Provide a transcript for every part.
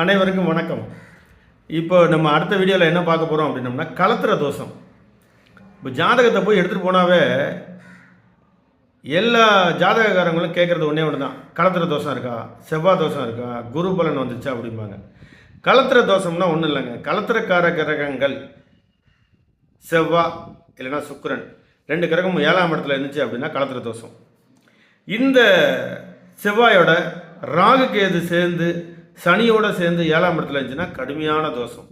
அனைவருக்கும் வணக்கம். இப்போ நம்ம அடுத்த வீடியோவில் என்ன பார்க்க போகிறோம் அப்படின்னோம்னா, கலத்திர தோஷம். இப்போ ஜாதகத்தை போய் எடுத்துகிட்டு போனாவே எல்லா ஜாதகக்காரங்களும் கேட்குறது ஒன்றே ஒன்று தான். கலத்திர தோஷம் இருக்கா, செவ்வாய் தோஷம் இருக்கா, குரு பலன் வந்துச்சா அப்படிம்பாங்க. கலத்திர தோஷம்னா ஒன்றும் இல்லைங்க. கலத்திரக்கார கிரகங்கள் செவ்வாய் இல்லைன்னா சுக்கிரன், 2 கிரகமும் 7ஆம் இடத்துல இருந்துச்சு அப்படின்னா கலத்திர தோஷம். இந்த செவ்வாயோட ராகு கேது சேர்ந்து சனியோடு சேர்ந்து 7ஆம் இடத்துல இருந்துச்சுன்னா கடுமையான தோஷம்.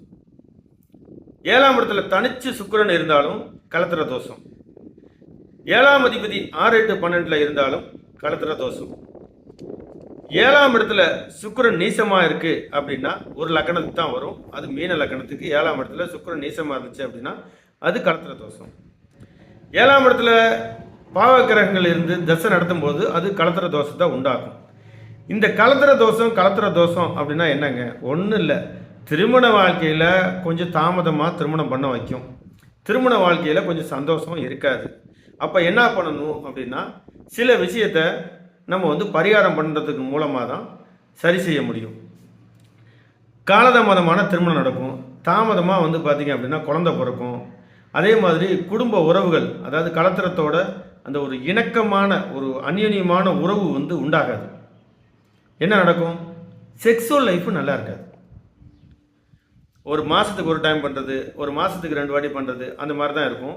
7ஆம் இடத்துல தனிச்சு சுக்கிரன் இருந்தாலும் கலத்திர தோஷம். 7ஆம் அதிபதி 6, 8, 12 இருந்தாலும் கலத்திர தோஷம். 7ஆம் இடத்துல சுக்கிரன் நீசமாக இருக்கு அப்படின்னா ஒரு லக்கணத்துக்கு தான் வரும். அது மீன லக்கணத்துக்கு 7ஆம் இடத்துல சுக்கிரன் நீசமாக இருந்துச்சு அப்படின்னா அது கலத்திர தோஷம். 7ஆம் இடத்துல பாவ கிரகங்கள் இருந்து தசை நடத்தும் போது அது கலத்திர தோஷத்தை உண்டாக்கும். இந்த கலத்திர தோஷம் அப்படின்னா என்னங்க? ஒன்றும் இல்லை, திருமண வாழ்க்கையில் கொஞ்சம் தாமதமாக திருமணம் பண்ண வைக்கும். திருமண வாழ்க்கையில் கொஞ்சம் சந்தோஷம் இருக்காது. அப்போ என்ன பண்ணணும் அப்படின்னா, சில விஷயத்தை நம்ம பரிகாரம் பண்ணுறதுக்கு மூலமாக தான் சரி செய்ய முடியும். காலதாமதமான திருமணம் நடக்கும், தாமதமாக பார்த்திங்க அப்படின்னா குழந்தை பிறக்கும். அதே மாதிரி குடும்ப உறவுகள், அதாவது கலத்திரத்தோட அந்த ஒரு இணக்கமான ஒரு அந்யோன்யமான உறவு உண்டாகாது. என்ன நடக்கும்? செக்ஸுவல் லைஃப் நல்லா இருக்காது. ஒரு மாதத்துக்கு ஒரு டைம் பண்ணுறது, ஒரு மாதத்துக்கு 2 வாட்டி பண்ணுறது, அந்த மாதிரி தான் இருக்கும்.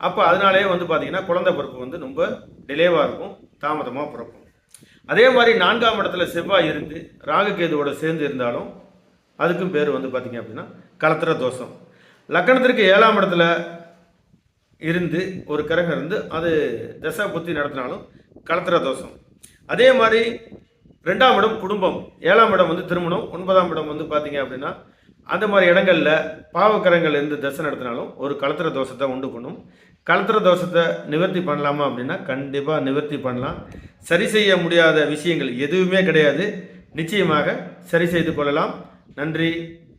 அப்போ அதனாலே பார்த்தீங்கன்னா குழந்தை பிறப்பு ரொம்ப டிலேவாக இருக்கும், தாமதமாக பிறக்கும். அதே மாதிரி 4ஆம் இடத்துல செவ்வாய் இருந்து ராகு கேதுவோட சேர்ந்து இருந்தாலும் அதுக்கும் பேர் பார்த்தீங்க அப்படின்னா கலத்திர தோஷம். லக்கணத்திற்கு 7ஆம் இடத்துல இருந்து ஒரு கிரகம் இருந்து அது தசா புத்தி நடத்தினாலும் கலத்திர தோஷம். அதே மாதிரி 2ஆம் இடம் குடும்பம், 7ஆம் இடம் திருமணம், 9ஆம் இடம் பார்த்தீங்க அப்படின்னா அந்த மாதிரி இடங்களில் பாவக்கரங்கள் இருந்து தசை நடத்தினாலும் ஒரு கலத்திர தோஷத்தை உண்டு பண்ணும். கலத்திர தோஷத்தை நிவர்த்தி பண்ணலாமா அப்படின்னா கண்டிப்பாக நிவர்த்தி பண்ணலாம். சரி செய்ய முடியாத விஷயங்கள் எதுவுமே கிடையாது. நிச்சயமாக சரி செய்து கொள்ளலாம். நன்றி,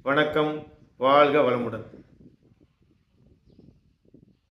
வணக்கம், வாழ்க வளமுடன்.